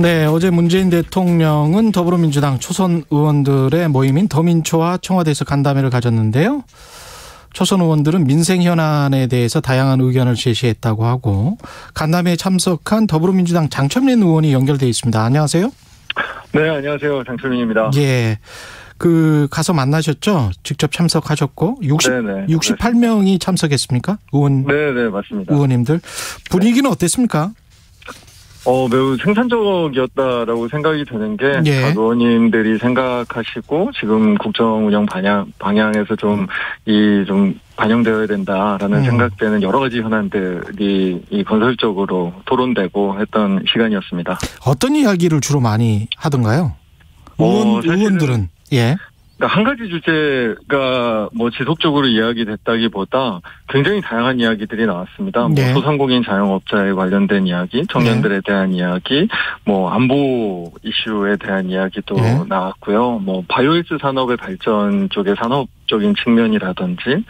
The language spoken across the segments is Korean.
네, 어제 문재인 대통령은 더불어민주당 초선 의원들의 모임인 더민초와 청와대에서 간담회를 가졌는데요. 초선 의원들은 민생 현안에 대해서 다양한 의견을 제시했다고 하고, 간담회에 참석한 더불어민주당 장철민 의원이 연결돼 있습니다. 안녕하세요. 네, 안녕하세요. 장철민입니다. 예. 가서 만나셨죠? 직접 참석하셨고, 68명이 참석했습니까? 네, 맞습니다. 의원님들. 분위기는 어땠습니까? 매우 생산적이었다라고 생각이 드는 게, 예. 각 의원님들이 생각하시고, 지금 국정 운영 방향에서 좀 반영되어야 된다라는 생각되는 여러 가지 현안들이 건설적으로 토론되고 했던 시간이었습니다. 어떤 이야기를 주로 많이 하던가요? 의원들은. 예. 한 가지 주제가 지속적으로 이야기됐다기보다 굉장히 다양한 이야기들이 나왔습니다. 네. 소상공인 자영업자에 관련된 이야기, 청년들에 대한 이야기, 안보 이슈에 대한 이야기도 나왔고요. 바이오헬스 산업의 발전 쪽의 산업적인 측면이라든지,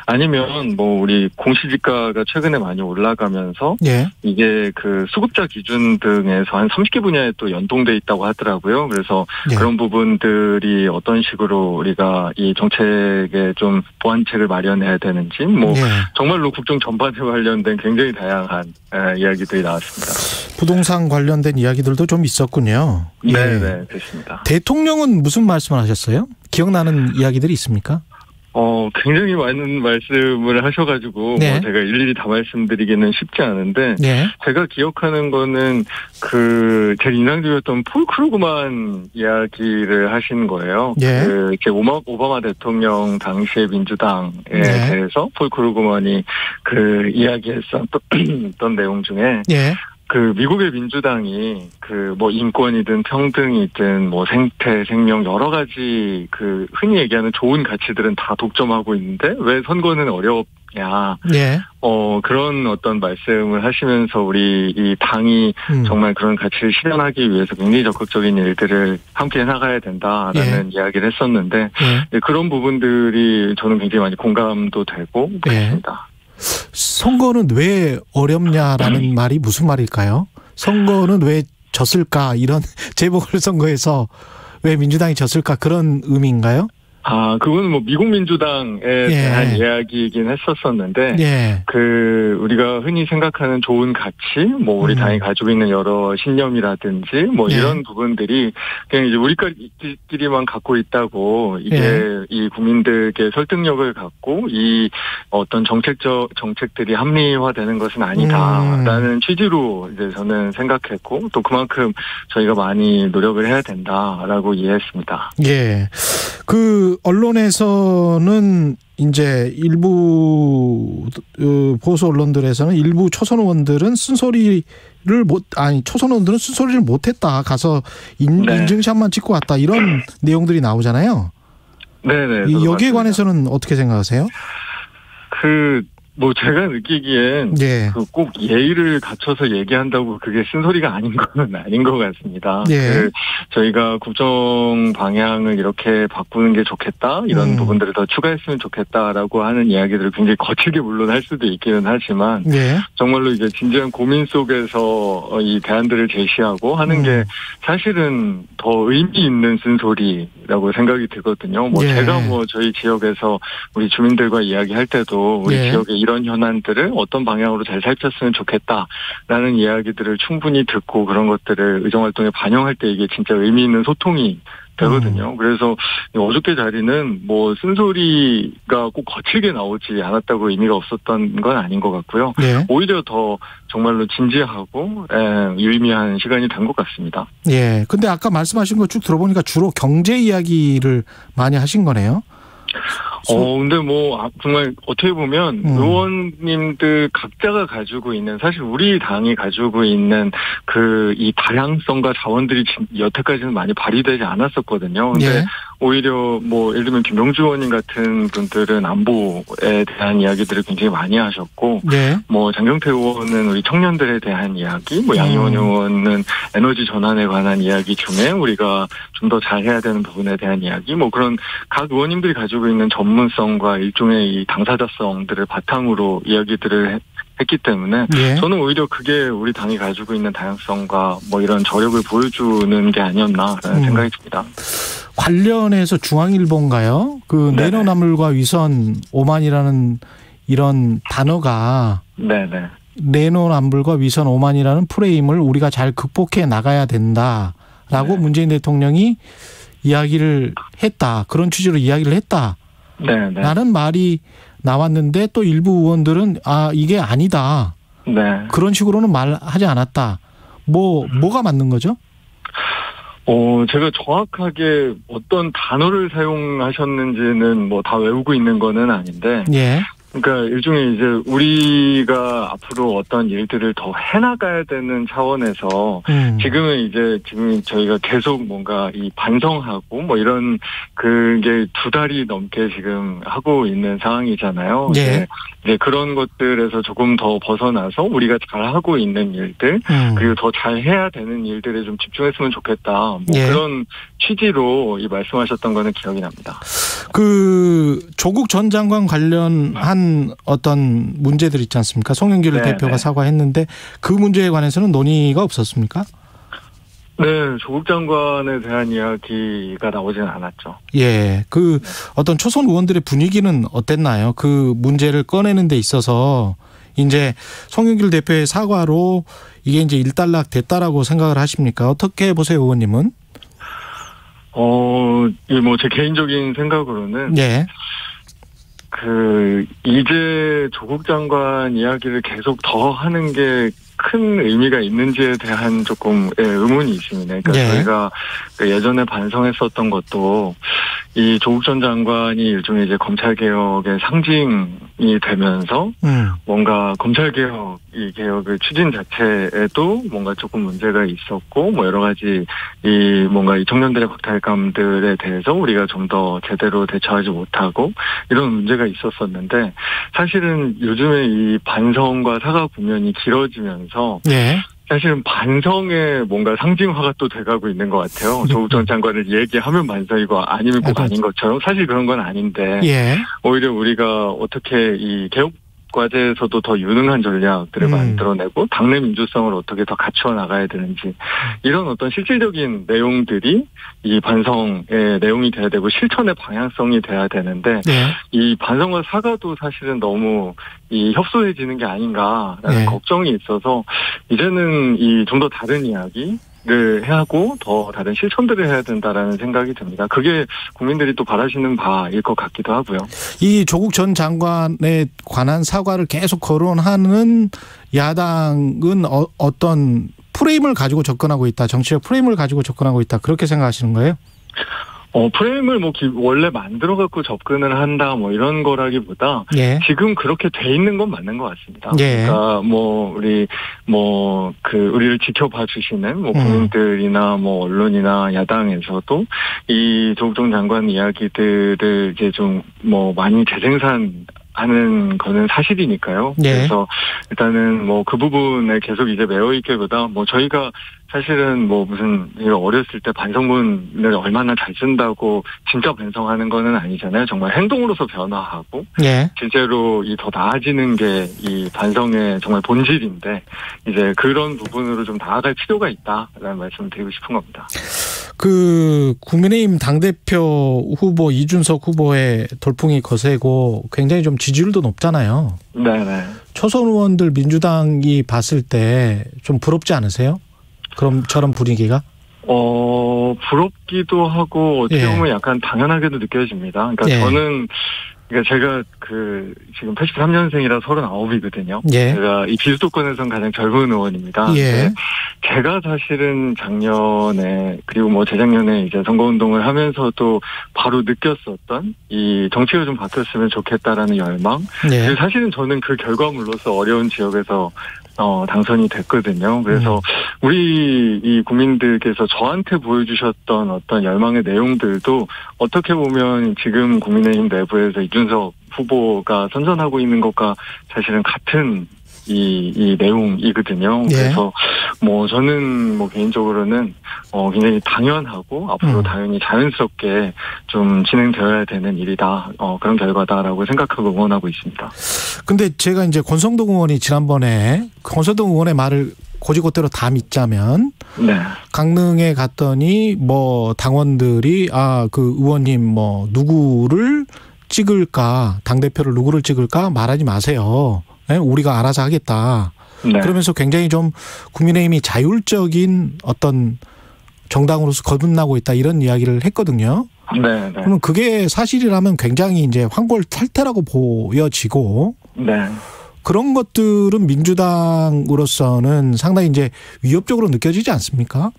아니면 우리 공시지가가 최근에 많이 올라가면서 이게 수급자 기준 등에서 한 30개 분야에 또 연동돼 있다고 하더라고요. 그래서 그런 부분들이 어떤 식으로 우리가 이 정책에 좀 보완책을 마련해야 되는지, 정말로 국정 전반에 관련된 굉장히 다양한 이야기들이 나왔습니다. 부동산 관련된 이야기들도 좀 있었군요. 네, 그렇습니다. 대통령은 무슨 말씀을 하셨어요? 기억나는 이야기들이 있습니까? 굉장히 많은 말씀을 하셔가지고, 제가 일일이 다 말씀드리기는 쉽지 않은데, 제가 기억하는 거는, 제일 인상적이었던 폴 크루그만 이야기를 하신 거예요. 오바마 대통령 당시의 민주당에 대해서 폴 크루그만이 이야기했었던 내용 중에, 미국의 민주당이 인권이든 평등이든 생태, 생명 여러 가지 흔히 얘기하는 좋은 가치들은 다 독점하고 있는데 왜 선거는 어렵냐. 그런 어떤 말씀을 하시면서 우리 이 당이 정말 그런 가치를 실현하기 위해서 굉장히 적극적인 일들을 함께 나가야 된다라는 이야기를 했었는데 그런 부분들이 저는 굉장히 많이 공감도 되고 그렇습니다. 선거는 왜 어렵냐라는 말이 무슨 말일까요? 선거는 왜 졌을까? 이런 재보궐선거에서 왜 민주당이 졌을까? 그런 의미인가요? 그거는 미국 민주당에 대한 이야기이긴 했었었는데, 우리가 흔히 생각하는 좋은 가치, 우리 당이 가지고 있는 여러 신념이라든지, 이런 부분들이 그냥 이제 우리끼리만 갖고 있다고, 이게 이 국민들께 설득력을 갖고, 이 어떤 정책들이 합리화되는 것은 아니다라는 취지로 이제 저는 생각했고, 또 그만큼 저희가 많이 노력을 해야 된다라고 이해했습니다. 언론에서는 이제 일부 보수 언론들에서는 일부 초선 의원들은 초선 의원들은 쓴소리를 못했다. 가서 인증샷만 찍고 왔다. 이런 내용들이 나오잖아요. 네네. 여기에 관해서는 어떻게 생각하세요? 제가 느끼기엔 꼭 예의를 갖춰서 얘기한다고 그게 쓴소리가 아닌 건 아닌 것 같습니다. 저희가 국정 방향을 이렇게 바꾸는 게 좋겠다, 이런 부분들을 더 추가했으면 좋겠다라고 하는 이야기들을 굉장히 거칠게 물론 할 수도 있기는 하지만 정말로 이제 진지한 고민 속에서 이 대안들을 제시하고 하는 게 사실은 더 의미 있는 쓴소리라고 생각이 들거든요. 제가 저희 지역에서 우리 주민들과 이야기할 때도 우리 지역에 이런 현안들을 어떤 방향으로 잘 살폈으면 좋겠다라는 이야기들을 충분히 듣고 그런 것들을 의정활동에 반영할 때 이게 진짜 의미 있는 소통이 되거든요. 그래서 어저께 자리는 쓴소리가 꼭 거칠게 나오지 않았다고 의미가 없었던 건 아닌 것 같고요. 오히려 더 정말로 진지하고 유의미한 시간이 된 것 같습니다. 근데 아까 말씀하신 거 쭉 들어보니까 주로 경제 이야기를 많이 하신 거네요. 근데 정말 어떻게 보면 의원님들 각자가 가지고 있는, 사실 우리 당이 가지고 있는 이 다양성과 자원들이 여태까지는 많이 발휘되지 않았었거든요. 근데 오히려 예를 들면 김명주 의원님 같은 분들은 안보에 대한 이야기들을 굉장히 많이 하셨고, 장경태 의원은 우리 청년들에 대한 이야기, 양의원 의원은 에너지 전환에 관한 이야기 중에 우리가 좀 더 잘해야 되는 부분에 대한 이야기, 그런 각 의원님들이 가지고 있는 전문성과 일종의 이 당사자성들을 바탕으로 이야기들을 했기 때문에 예. 저는 오히려 그게 우리 당이 가지고 있는 다양성과 뭐 이런 저력을 보여주는 게 아니었나라는 생각이 듭니다. 관련해서 중앙일보인가요? 그 내로남불과 위선 오만이라는 이런 단어가 네네. 내로남불과 위선 오만이라는 프레임을 우리가 잘 극복해 나가야 된다라고 문재인 대통령이 이야기를 했다. 그런 취지로 이야기를 했다. 라는 말이 나왔는데 또 일부 의원들은 이게 아니다. 네. 그런 식으로는 말하지 않았다. 뭐가 맞는 거죠? 제가 정확하게 어떤 단어를 사용하셨는지는 뭐 다 외우고 있는 거는 아닌데. 예. 그러니까 일종의 이제 우리가 앞으로 어떤 일들을 더 해나가야 되는 차원에서 지금 저희가 계속 뭔가 이 반성하고 뭐 이런 그게 2달이 넘게 지금 하고 있는 상황이잖아요. 네. 이제 그런 것들에서 조금 더 벗어나서 우리가 잘하고 있는 일들 그리고 더 잘해야 되는 일들에 좀 집중했으면 좋겠다. 뭐 그런 취지로 이 말씀하셨던 거는 기억이 납니다. 그 조국 전 장관 관련한 어떤 문제들 있지 않습니까? 송영길 대표가 사과했는데 그 문제에 관해서는 논의가 없었습니까? 네, 조국 장관에 대한 이야기가 나오지는 않았죠. 예, 어떤 초선 의원들의 분위기는 어땠나요? 그 문제를 꺼내는 데 있어서 이제 송영길 대표의 사과로 이게 이제 일단락 됐다라고 생각을 하십니까? 어떻게 보세요, 의원님은? 뭐 제 개인적인 생각으로는 이제 조국 장관 이야기를 계속 더 하는 게 큰 의미가 있는지에 대한 조금 의문이 있습니다. 그러니까 저희가 예전에 반성했었던 것도 이 조국 전 장관이 일종의 이제 검찰개혁의 상징이 되면서 뭔가 검찰개혁 이 개혁의 추진 자체에도 뭔가 조금 문제가 있었고 뭐 여러 가지 뭔가 이 청년들의 박탈감들에 대해서 우리가 좀 더 제대로 대처하지 못하고 이런 문제가 있었었는데 사실은 요즘에 이 반성과 사과 국면이 길어지면서 사실은 반성의 뭔가 상징화가 또 돼가고 있는 것 같아요. 조국 전 장관을 얘기하면 반성이고 아니면 꼭 아닌 것처럼 사실 그런 건 아닌데 오히려 우리가 어떻게 이 개혁 과제에서도 더 유능한 전략들을 만들어내고 당내 민주성을 어떻게 더 갖춰 나가야 되는지 이런 어떤 실질적인 내용들이 이 반성의 내용이 돼야 되고 실천의 방향성이 돼야 되는데 이 반성과 사과도 사실은 너무 이 협소해지는 게 아닌가라는 걱정이 있어서 이제는 이 좀 더 다른 이야기를 해야 하고 더 다른 실천들을 해야 된다라는 생각이 듭니다. 그게 국민들이 또 바라시는 바일 것 같기도 하고요. 이 조국 전 장관에 관한 사과를 계속 거론하는 야당은 어떤 프레임을 가지고 접근하고 있다. 정치적 프레임을 가지고 접근하고 있다. 그렇게 생각하시는 거예요? 프레임을 원래 만들어 갖고 접근을 한다 뭐 이런 거라기보다 지금 그렇게 돼 있는 건 맞는 것 같습니다. 그러니까 우리를 지켜봐 주시는 국민들이나 언론이나 야당에서도 이 조국 전 장관 이야기들을 이제 좀 많이 재생산하는 거는 사실이니까요. 그래서 일단은 그 부분에 계속 이제 매여 있기보다 저희가 사실은 무슨 어렸을 때 반성문을 얼마나 잘 쓴다고 진짜 반성하는 거는 아니잖아요. 정말 행동으로서 변화하고 실제로 더 나아지는 게 이 반성의 정말 본질인데 이제 그런 부분으로 좀 나아갈 필요가 있다라는 말씀을 드리고 싶은 겁니다. 국민의힘 당대표 후보 이준석 후보의 돌풍이 거세고 굉장히 좀 지지율도 높잖아요. 네네. 초선 의원들 민주당이 봤을 때 좀 부럽지 않으세요? 그럼 저런 분위기가? 부럽기도 하고 어떻게 보면 약간 당연하게도 느껴집니다. 그러니까 저는 제가 지금 83년생이라 39이거든요. 제가 이 비수도권에서는 가장 젊은 의원입니다. 제가 사실은 작년에 그리고 재작년에 이제 선거운동을 하면서도 바로 느꼈었던 이 정치가 좀 바뀌었으면 좋겠다라는 열망. 사실은 저는 그 결과물로서 어려운 지역에서 당선이 됐거든요. 그래서 우리 이 국민들께서 저한테 보여주셨던 어떤 열망의 내용들도 어떻게 보면 지금 국민의힘 내부에서 이준석 후보가 선전하고 있는 것과 사실은 같은 이 내용이거든요. 예. 그래서 뭐 저는 뭐 개인적으로는 굉장히 당연하고 앞으로 당연히 자연스럽게 좀 진행되어야 되는 일이다. 그런 결과다라고 생각하고 응원하고 있습니다. 근데 제가 이제 권성동 의원이 지난번에 권성동 의원의 말을 고지고대로 다 믿자면 네. 강릉에 갔더니 뭐 당원들이 그 의원님 뭐 누구를 찍을까, 당대표를 누구를 찍을까 말하지 마세요. 네? 우리가 알아서 하겠다. 네. 그러면서 굉장히 좀 국민의힘이 자율적인 어떤 정당으로서 거듭나고 있다 이런 이야기를 했거든요. 네. 그러면 그게 사실이라면 굉장히 이제 황골탈퇴라고 보여지고. 네. 그런 것들은 민주당으로서는 상당히 이제 위협적으로 느껴지지 않습니까?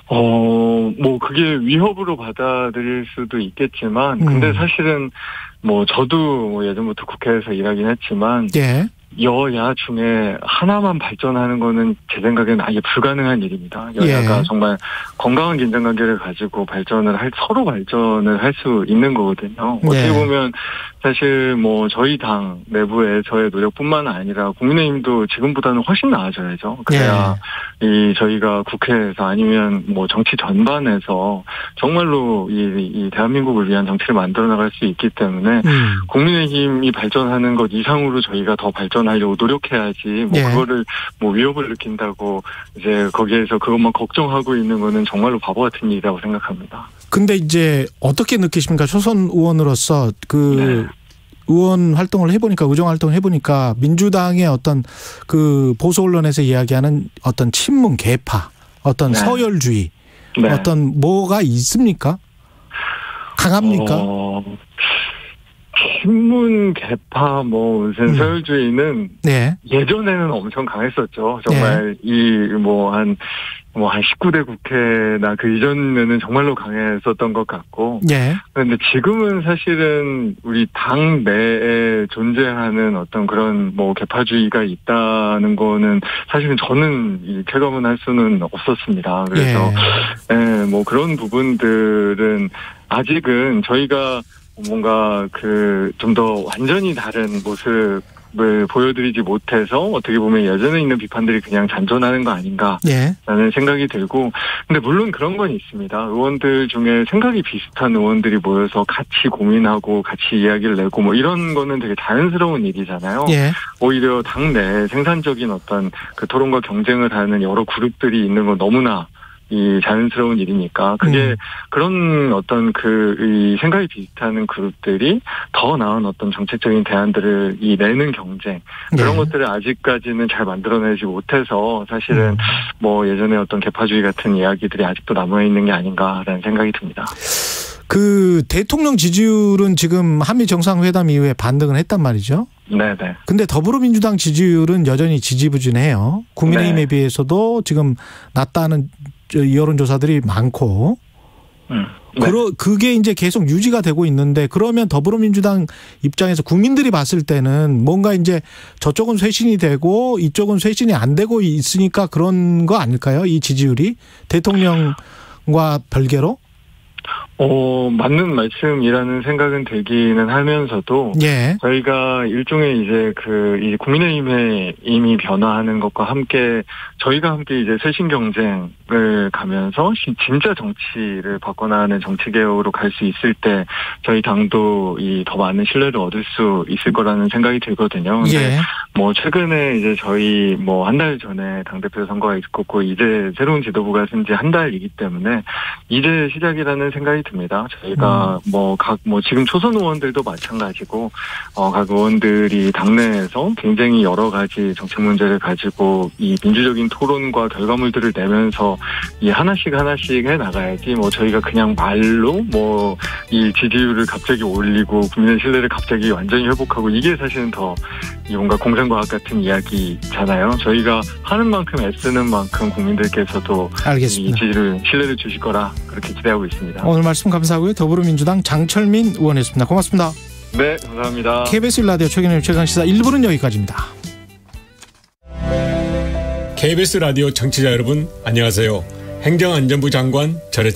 뭐 그게 위협으로 받아들일 수도 있겠지만, 근데 사실은 뭐 저도 뭐 예전부터 국회에서 일하긴 했지만, 예. 여야 중에 하나만 발전하는 거는 제 생각에는 아예 불가능한 일입니다. 여야가 예. 정말 건강한 긴장관계를 가지고 서로 발전을 할 수 있는 거거든요. 예. 어떻게 보면 사실 뭐 저희 당 내부의 저의 노력뿐만 아니라 국민의힘도 지금보다는 훨씬 나아져야죠. 그래야 이 저희가 국회에서 아니면 뭐 정치 전반에서 정말로 이 대한민국을 위한 정치를 만들어 나갈 수 있기 때문에 국민의힘이 발전하는 것 이상으로 저희가 더 발전하려고 노력해야지 뭐 그거를 뭐 위협을 느낀다고 이제 거기에서 그것만 걱정하고 있는 거는 정말로 바보 같은 일이라고 생각합니다. 근데 이제 어떻게 느끼십니까? 초선 의원으로서 의원 활동을 해보니까, 의정 활동을 해보니까 민주당의 어떤 그 보수 언론에서 이야기하는 어떤 친문 개파, 어떤 서열주의, 어떤 뭐가 있습니까? 강합니까? 친문 개파 무슨 서열주의는 예전에는 엄청 강했었죠. 정말 한 19대 국회나 그 이전에는 정말로 강했었던 것 같고. 그런데 지금은 사실은 우리 당 내에 존재하는 어떤 그런 뭐 개파주의가 있다는 거는 사실은 저는 체감은 할 수는 없었습니다. 그래서 뭐 그런 부분들은 아직은 저희가 뭔가 좀 더 완전히 다른 모습을 보여드리지 못해서 어떻게 보면 예전에 있는 비판들이 그냥 잔존하는 거 아닌가라는 생각이 들고, 근데 물론 그런 건 있습니다. 의원들 중에 생각이 비슷한 의원들이 모여서 같이 고민하고 같이 이야기를 내고 뭐 이런 거는 되게 자연스러운 일이잖아요. 오히려 당내 생산적인 어떤 그 토론과 경쟁을 하는 여러 그룹들이 있는 건 너무나 이 자연스러운 일이니까 그게 그런 어떤 이 생각이 비슷한 그룹들이 더 나은 어떤 정책적인 대안들을 내는 경쟁 그런 것들을 아직까지는 잘 만들어내지 못해서 사실은 뭐 예전에 어떤 개파주의 같은 이야기들이 아직도 남아 있는 게 아닌가라는 생각이 듭니다. 그 대통령 지지율은 지금 한미 정상회담 이후에 반등을 했단 말이죠. 네네. 근데 더불어민주당 지지율은 여전히 지지부진해요. 국민의힘에 비해서도 지금 낮다는 여론조사들이 많고, 그게 이제 계속 유지가 되고 있는데, 그러면 더불어민주당 입장에서 국민들이 봤을 때는 뭔가 이제 저쪽은 쇄신이 되고 이쪽은 쇄신이 안 되고 있으니까 그런 거 아닐까요? 이 지지율이 대통령과 별개로? 맞는 말씀이라는 생각은 들기는 하면서도 저희가 일종의 이제 이 국민의힘의 이미 변화하는 것과 함께 저희가 함께 이제 쇄신 경쟁을 가면서 진짜 정치를 바꿔나가는 정치 개혁으로 갈 수 있을 때 저희 당도 더 많은 신뢰를 얻을 수 있을 거라는 생각이 들거든요. 근데 뭐 최근에 이제 저희 뭐 한 달 전에 당대표 선거가 있었고 이제 새로운 지도부가 쓴지 한 달이기 때문에 이제 시작이라는 생각이 듭니다. 저희가 지금 초선 의원들도 마찬가지고 각 의원들이 당내에서 굉장히 여러 가지 정책 문제를 가지고 이 민주적인 토론과 결과물들을 내면서 이 하나씩 해 나가야지 뭐 저희가 그냥 말로 이 지지율을 갑자기 올리고 국민의 신뢰를 갑자기 완전히 회복하고 이게 사실은 더 뭔가 공상과학 같은 이야기잖아요. 저희가 하는 만큼 애쓰는 만큼 국민들께서도 알겠습니다. 이 신뢰를 주실 거라 그렇게 기대하고 있습니다. 오늘 말씀 감사하고요. 더불어민주당 장철민 의원이었습니다. 고맙습니다. 네, 감사합니다. KBS 라디오 최경영의 최강시사 1부는 여기까지입니다. KBS 라디오 청취자 여러분 안녕하세요. 행정안전부 장관 전해철